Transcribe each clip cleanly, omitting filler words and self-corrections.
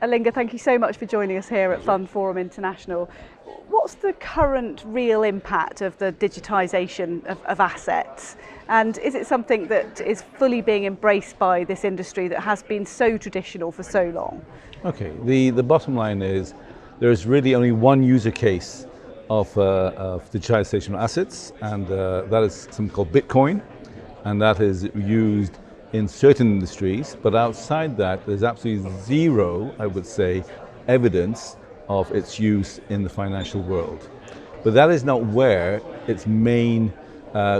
Olinga, thank you so much for joining us here at FundForum International. What's the current real impact of the digitisation of assets? And is it something that is fully being embraced by this industry that has been so traditional for so long? Okay, the bottom line is there's really only one user case of digitization of assets, and that is something called Bitcoin, and that is used in certain industries, but outside that there's absolutely zero, I would say, evidence of its use in the financial world. But that is not where its main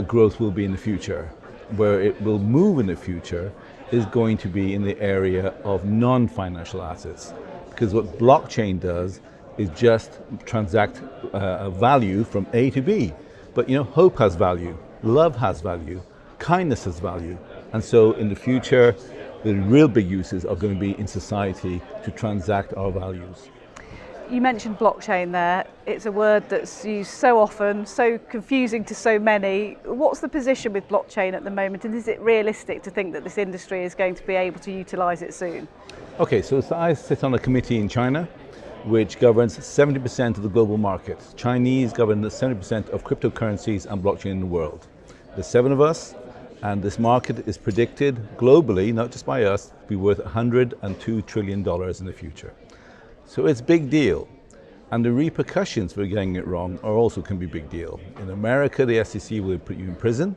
growth will be in the future. Where it will move in the future is going to be in the area of non-financial assets, because what blockchain does is just transact a value from A to B. But hope has value, love has value, kindness has value. And so in the future, the real big uses are going to be in society to transact our values. You mentioned blockchain there. It's a word that's used so often, so confusing to so many. What's the position with blockchain at the moment, and is it realistic to think that this industry is going to be able to utilise it soon? Okay, so I sit on a committee in China which governs 70% of the global market. Chinese govern the 70% of cryptocurrencies and blockchain in the world. There's 7 of us, and this market is predicted globally, not just by us, to be worth $102 trillion in the future. So it's a big deal. And the repercussions for getting it wrong are also can be a big deal. In America, the SEC will put you in prison.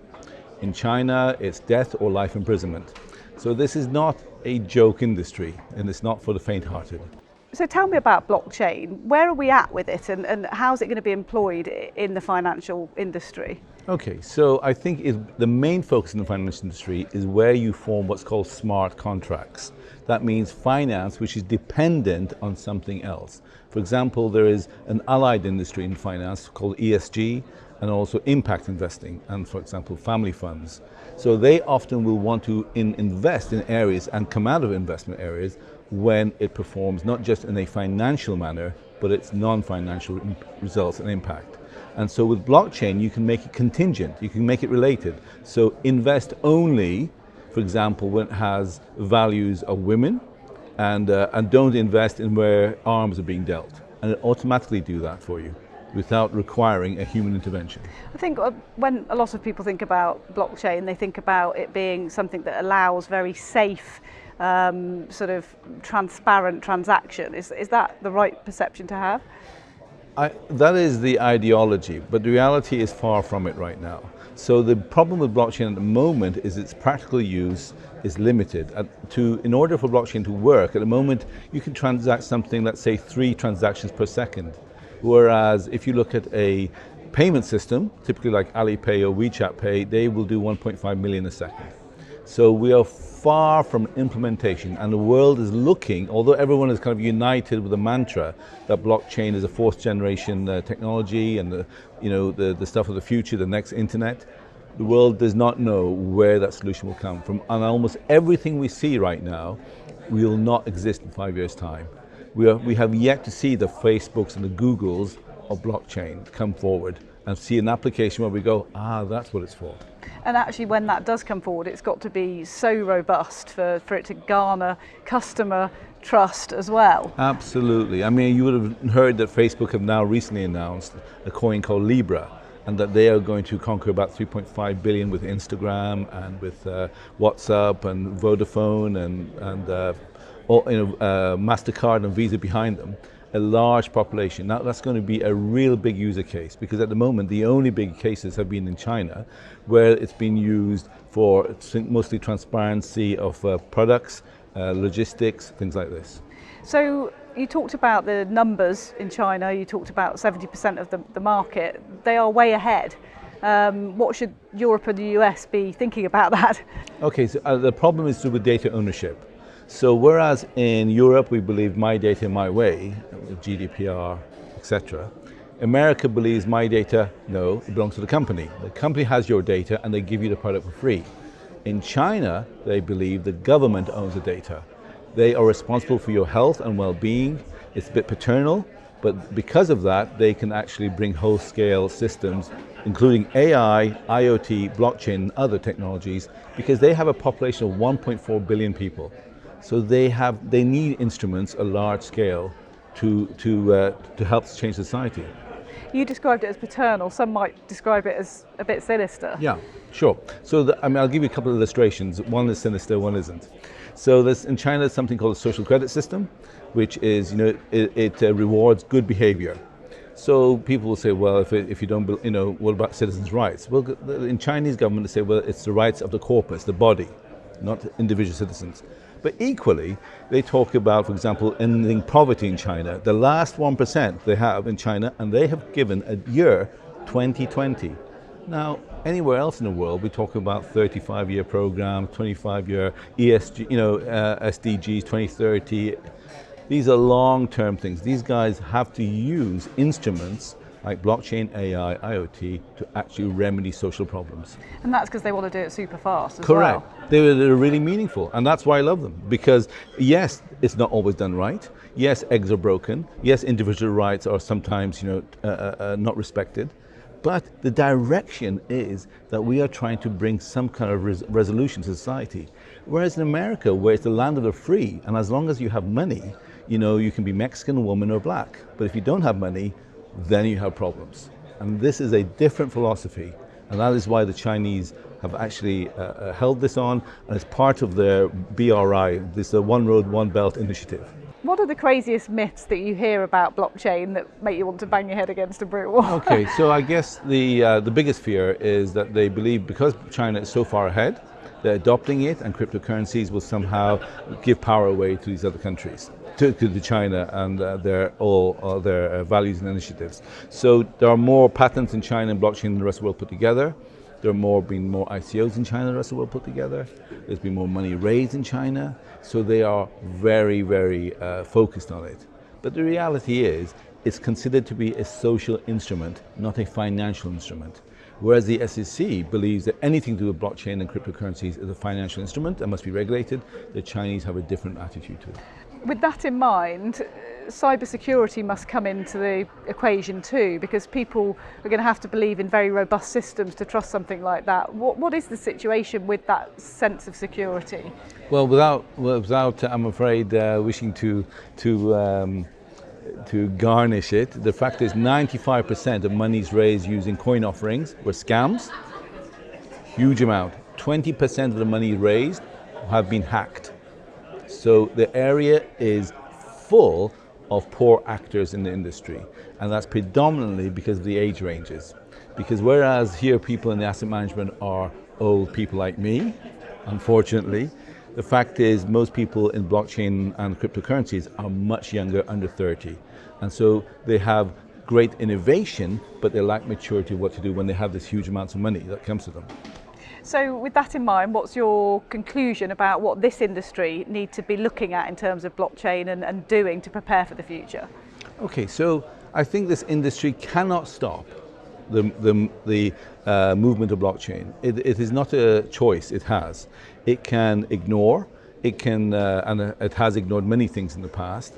In China, it's death or life imprisonment. So this is not a joke industry, and it's not for the faint-hearted. So tell me about blockchain. Where are we at with it, and how is it going to be employed in the financial industry? Okay, so I think the main focus in the financial industry is where you form what's called smart contracts. That means finance which is dependent on something else. For example, there is an allied industry in finance called ESG, and also impact investing, and for example, family funds. So they often will want to invest in areas and come out of investment areas when it performs not just in a financial manner, but its non-financial results and impact. And so with blockchain, you can make it contingent, you can make it related. So invest only, for example, when it has values of women, and don't invest in where arms are being dealt. And it automatically do that for you without requiring a human intervention. I think when a lot of people think about blockchain, they think about it being something that allows very safe, sort of transparent transaction. Is that the right perception to have? That is the ideology, but the reality is far from it right now. So the problem with blockchain at the moment is its practical use is limited. In order for blockchain to work, at the moment you can transact something, let's say 3 transactions per second. Whereas if you look at a payment system, typically like Alipay or WeChat Pay, they will do 1.5 million a second. So we are far from implementation, and the world is looking, although everyone is kind of united with the mantra that blockchain is a 4th generation technology and the stuff of the future, the next internet, the world does not know where that solution will come from. And almost everything we see right now will not exist in 5 years' time. We have yet to see the Facebooks and the Googles of blockchain come forward and see an application where we go, that's what it's for. And actually when that does come forward, it's got to be so robust for it to garner customer trust as well. Absolutely. I mean, you would have heard that Facebook have now recently announced a coin called Libra, and that they are going to conquer about 3.5 billion with Instagram and with WhatsApp and Vodafone and MasterCard and Visa behind them. A large population. Now that's going to be a real big user case, because at the moment the only big cases have been in China, where it's been used for mostly transparency of products, logistics, things like this. So you talked about the numbers in China, you talked about 70% of the market. They are way ahead. What should Europe and the US be thinking about that? Okay, so the problem is with data ownership. So whereas in Europe we believe my data, my way, GDPR, etc., America believes my data, no, it belongs to the company. The company has your data and they give you the product for free. In China, they believe the government owns the data. They are responsible for your health and well-being. It's a bit paternal, but because of that, they can actually bring whole-scale systems, including AI, IoT, blockchain, and other technologies, because they have a population of 1.4 billion people. So they need instruments at large scale to help change society. You described it as paternal. Some might describe it as a bit sinister. Yeah, sure. So I'll give you a couple of illustrations. One is sinister, one isn't. So in China, there's something called a social credit system, which is, it rewards good behavior. So people will say, well, if you don't, what about citizens' rights? Well, in Chinese government, they say, well, it's the rights of the corpus, the body, not individual citizens. But equally, they talk about, for example, ending poverty in China. The last 1% they have in China, and they have given a year, 2020. Now, anywhere else in the world, we talk about 35-year programs, 25-year ESG, SDGs, 2030. These are long-term things. These guys have to use instruments like blockchain, AI, IoT to actually remedy social problems. And that's because they want to do it super fast as Correct. well. They're really meaningful, and that's why I love them. Because yes, it's not always done right. Yes, eggs are broken. Yes, individual rights are sometimes not respected. But the direction is that we are trying to bring some kind of resolution to society. Whereas in America, where it's the land of the free, and as long as you have money, you can be Mexican, woman, or black. But if you don't have money, then you have problems. And this is a different philosophy, and that is why the Chinese have actually held this on, and it's part of their BRI, this One Road, One Belt initiative. What are the craziest myths that you hear about blockchain that make you want to bang your head against a brick wall? Okay, so I guess the biggest fear is that they believe because China is so far ahead, they're adopting it, and cryptocurrencies will somehow give power away to these other countries, to China and their values and initiatives. So there are more patents in China and blockchain than the rest of the world put together. There have been more ICOs in China than the rest of the world put together. There's been more money raised in China. So they are very, very focused on it. But the reality is, it's considered to be a social instrument, not a financial instrument. Whereas the SEC believes that anything to do with blockchain and cryptocurrencies is a financial instrument and must be regulated, the Chinese have a different attitude to it. With that in mind, cybersecurity must come into the equation too, because people are going to have to believe in very robust systems to trust something like that. What is the situation with that sense of security? Well, without I'm afraid, wishing to garnish it, the fact is 95% of monies raised using coin offerings were scams. Huge amount. 20% of the money raised have been hacked. So the area is full of poor actors in the industry, and that's predominantly because of the age ranges. Because whereas here people in the asset management are old people like me, unfortunately, the fact is most people in blockchain and cryptocurrencies are much younger, under 30. And so they have great innovation, but they lack maturity of what to do when they have this huge amounts of money that comes to them. So with that in mind, what's your conclusion about what this industry need to be looking at in terms of blockchain and doing to prepare for the future? Okay, so I think this industry cannot stop the movement of blockchain. It is not a choice, it has. It can ignore, and it has ignored many things in the past,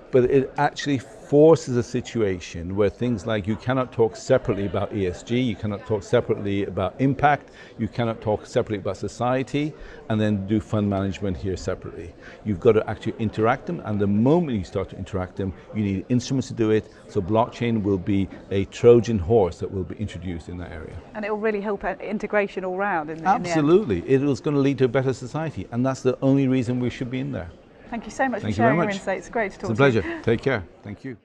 but it actually forces a situation where things like you cannot talk separately about ESG, you cannot talk separately about impact, you cannot talk separately about society, and then do fund management here separately. You've got to actually interact them, and the moment you start to interact them, you need instruments to do it, so blockchain will be a Trojan horse that will be introduced in that area. And it will really help integration all round in the end. Absolutely, it is going to lead to a better society, and that's the only reason we should be in there. Thank you so much for sharing your insights. Great to talk to you. It's a pleasure. Take care. Thank you.